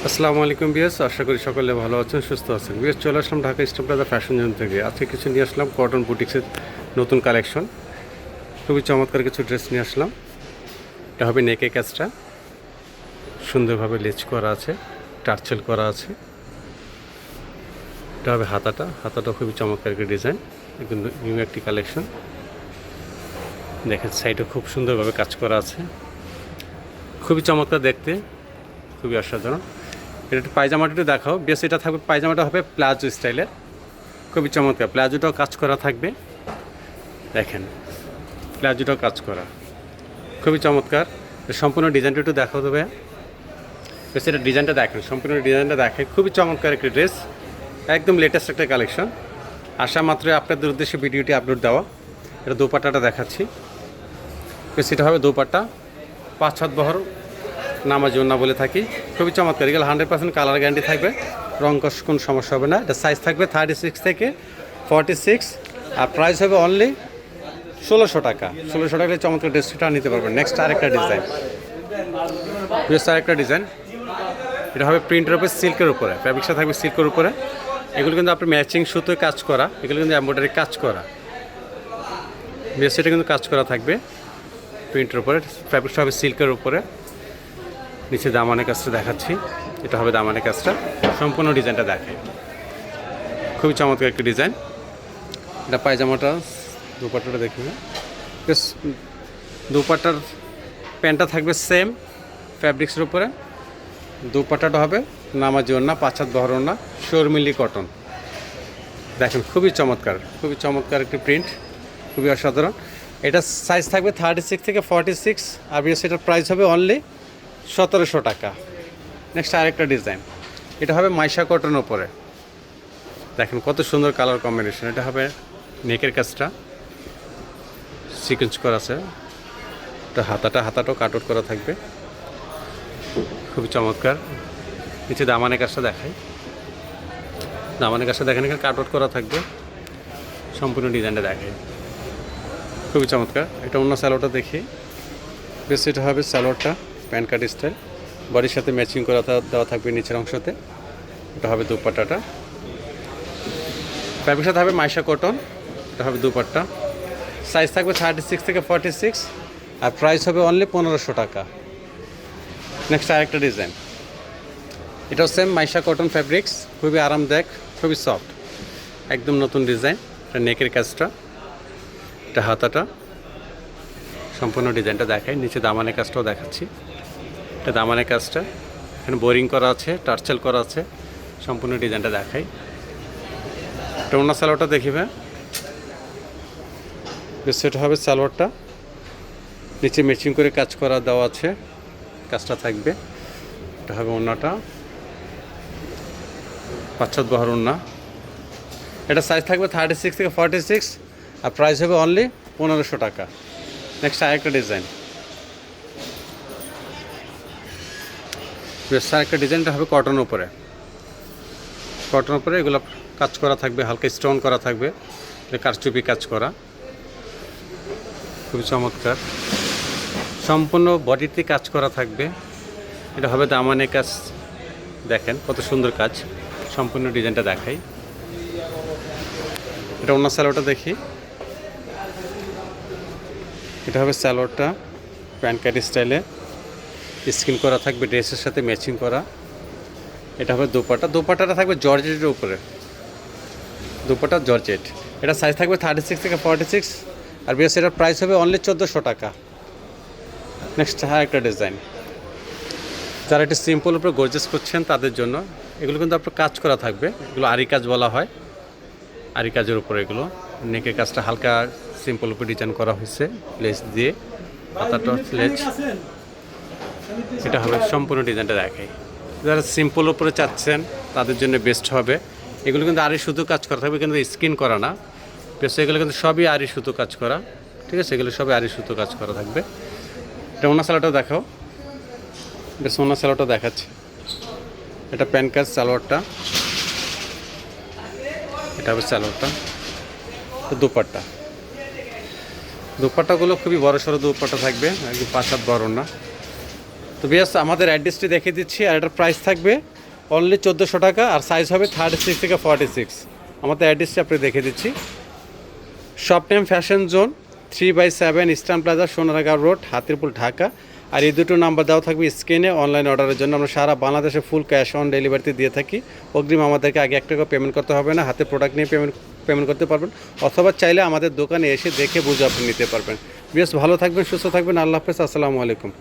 আসসালামু আলাইকুম বিয়াস, আশা করি সকলে ভালো আছেন, সুস্থ আছেন। বিয়াস, চলে আসলাম Dhaka star plaza fashion zone থেকে। আজকে কিছু নিয়ে আসলাম কটন বুটিক্সের নতুন কালেকশন। খুবই চমৎকার কিছু ড্রেস নিয়ে আসলাম। এটা হবে নেকে কাজটা, সুন্দরভাবে লেচ করা আছে, টার্চেল করা আছে। এটা হবে হাতাটা খুবই চমৎকার একটি ডিজাইন, একদম নিউ একটি কালেকশন। দেখেন সাইডে খুব সুন্দরভাবে কাজ করা আছে, খুবই চমৎকার দেখতে, খুবই অসাধারণ। এটা একটু পায়জামাটা একটু দেখাও। বেশ, এটা থাকবে, পায়জামাটা হবে প্লাজো স্টাইলের, খুবই চমৎকার। প্লাজোটাও কাজ করা থাকবে, দেখেন প্লাজোটাও কাজ করা, খুবই চমৎকার। সম্পূর্ণ ডিজাইনটা একটু দেখাও দেবে। বেশ, এটা ডিজাইনটা দেখেন, সম্পূর্ণ ডিজাইনটা দেখেন, খুবই চমৎকার একটি ড্রেস, একদম লেটেস্ট একটা কালেকশন। আসা মাত্রই আপনাদের উদ্দেশ্যে ভিডিওটি আপলোড দেওয়া। এটা দোপাট্টাটা দেখাচ্ছি। বেশ, এটা হবে দোপাট্টা, 5 হাত বহর, নামাজ না বলে থাকি, খুবই চমৎকার। এগুলো 100% কালার গ্যারান্টি থাকবে, রং কষ কোনো সমস্যা হবে না। এটা সাইজ থাকবে 36 থেকে 46, আর প্রাইস হবে অনলি 1600 টাকা। 1600 টাকায় চমৎকার ড্রেসটা নিতে পারবেন। নেক্সট আরেকটা ডিজাইন, আরেকটা ডিজাইন। এটা হবে প্রিন্টের উপরে, সিল্কের উপরে, ফ্যাব্রিক্সটা থাকবে সিল্কের উপরে। এগুলো কিন্তু আপনি ম্যাচিং সুতোয় কাজ করা, এগুলো কিন্তু এমব্রয়ডারি কাজ করা। বেশ, এটা কিন্তু কাজ করা থাকবে প্রিন্টের উপরে, ফ্যাব্রিক্সটা হবে সিল্কের উপরে। নিচে দামানের কাজটা দেখাচ্ছি, এটা হবে দামানের কাজটা, সম্পূর্ণ ডিজাইনটা দেখে, খুবই চমৎকার একটি ডিজাইন। এটা পায়জামাটা, দুপাট্টাটা দেখবে। বেশ, দুপাট্টার প্যান্টটা থাকবে সেম ফ্যাব্রিক্সের উপরে। দুপাট্টাটা হবে নামাজি ওড়না, 5 হাত বহর ওড়না, শর্মিলি কটন। দেখেন খুবই চমৎকার, খুবই চমৎকার একটি প্রিন্ট, খুবই অসাধারণ। এটা সাইজ থাকবে 36 থেকে 46, আর এটার প্রাইস হবে অনলি 1700 টাকা। নেক্সট আরেকটা ডিজাইন, এটা হবে মাইশা কটনের উপরে। দেখেন কত সুন্দর কালার কম্বিনেশন। এটা হবে নেকের কাজটা সিকোয়েন্স করা আছে, এটা হাতাটাও কাট আউট করা থাকবে, খুবই চমৎকার। নিচে দামানের কাজটা দেখাই, দামানের কাজটা দেখেন, এখানে কাট আউট করা থাকবে, সম্পূর্ণ ডিজাইনটা দেখাই, খুবই চমৎকার। এটা অন্য স্যালোটা দেখি। বেশ, এটা হবে স্যালোয়ারটা প্যান্ট কাট স্টাইল, বডির সাথে ম্যাচিং করা দেওয়া থাকবে নিচের অংশতে। এটা হবে দুপাট্টাটা, ফ্যাব্রিক্সটা থাকবে মাইশা কটন। এটা হবে দুপাট্টা, সাইজ থাকবে 36 থেকে 46, আর প্রাইস হবে অনলি 1500 টাকা। নেক্সট আরেকটা ডিজাইন, এটাও সেম মাইশা কটন ফ্যাব্রিক্স, খুবই আরামদায়ক, খুবই সফট, একদম নতুন ডিজাইন। এটা নেকের কাজটা, এটা হাতাটা, সম্পূর্ণ ডিজাইনটা দেখাই। নিচে দামানের কাজটাও দেখাচ্ছি, এটা দামানের কাজটা, এখানে বোরিং করা আছে, টার্চেল করা আছে, সম্পূর্ণ ডিজাইনটা দেখাই। এটা অন্য সালোয়ারটা দেখিবে। বেশ, এটা হবে সালোয়ারটা, নিচে ম্যাচিং করে কাজ করা দেওয়া আছে, কাজটা থাকবে। এটা হবে ওড়নাটা, 5 হাত বহর ওড়না। এটা সাইজ থাকবে 36 থেকে 46, আর প্রাইস হবে অনলি 1500 টাকা। নেক্সট আরেকটা ডিজাইন, বেশ আরেকটা ডিজাইনটা হবে কটনের উপরে। কটনের উপরে এগুলো কাজ করা থাকবে, হালকা স্টোন করা থাকবে, কারচুপি কাজ করা, খুবই চমৎকার। সম্পূর্ণ বডিতে কাজ করা থাকবে। এটা হবে দামানের কাজ, দেখেন কত সুন্দর কাজ, সম্পূর্ণ ডিজাইনটা দেখাই। এটা অন্য স্যালোয়ারটা দেখি, এটা হবে স্যালোয়ারটা প্যান্ট কাট স্টাইলে, স্কিন করা থাকবে, ড্রেসের সাথে ম্যাচিং করা। এটা হবে দোপাট্টাটা থাকবে জর্জেটের উপরে, দোপাট্টা জর্জেট। এটা সাইজ থাকবে 36 থেকে 46, আর বেশ এটার প্রাইস হবে অনলি 1400 টাকা। নেক্সট একটা ডিজাইন, যারা একটু সিম্পল উপরে গর্জেস করছেন তাদের জন্য। এগুলো কিন্তু আপনার কাজ করা থাকবে, এগুলো আরি কাজ বলা হয়, আরি কাজের উপরে এগুলো। নেকের কাজটা হালকা সিম্পল উপরে ডিজাইন করা হয়েছে লেস দিয়ে, হাতাটা লেস। এটা হবে সম্পূর্ণ ডিজাইনটা দেখাই। যারা সিম্পল উপরে চাচ্ছেন তাদের জন্য বেস্ট হবে। এগুলো কিন্তু আরি সুতো কাজ করা থাকবে, কিন্তু স্কিন করা না। বেশ, এগুলো কিন্তু সবই আরি সুতো কাজ করা, ঠিক আছে, এগুলো সবই আরি সুতো কাজ করা থাকবে। এটা ওনা সালোয়ারটা দেখাও। বেশ, ওনা সালোয়ারটা দেখাচ্ছে, এটা প্যান্ট কাজ সালোয়ারটা, এটা হবে সালোয়ারটা। দুপাট্টাগুলো খুবই বড় সড়ো দুপাট্টা থাকবে, একদম 5 হাত বড় না। তো বিয়াস আমাদের অ্যাড্রেসটি দেখিয়ে দিচ্ছি, আর এটার প্রাইস থাকবে অনলি 1400 টাকা, আর সাইজ হবে 36 থেকে 46। আমাদের অ্যাড্রেসটি আপনি দেখে দিচ্ছি, shop name fashion zone 3/7 eastern plaza, Sonargaon road, Hatirpul, Dhaka. আর এই দুটো নাম্বার দেওয়া থাকবে স্ক্রিনে। অনলাইন অর্ডারের জন্য আমরা সারা বাংলাদেশে ফুল ক্যাশ অন ডেলিভারিতে দিয়ে থাকি। অগ্রিম আমাদেরকে আগে 1 টাকা পেমেন্ট করতে হবে না, হাতে প্রোডাক্ট নিয়ে পেমেন্ট করতে পারবেন, অথবা চাইলে আমাদের দোকানে এসে দেখে বুঝে আপনি নিতে পারবেন। বেশ ভালো থাকবেন, সুস্থ থাকবেন, আল্লাহ হাফেজ, আসসালামু আলাইকুম।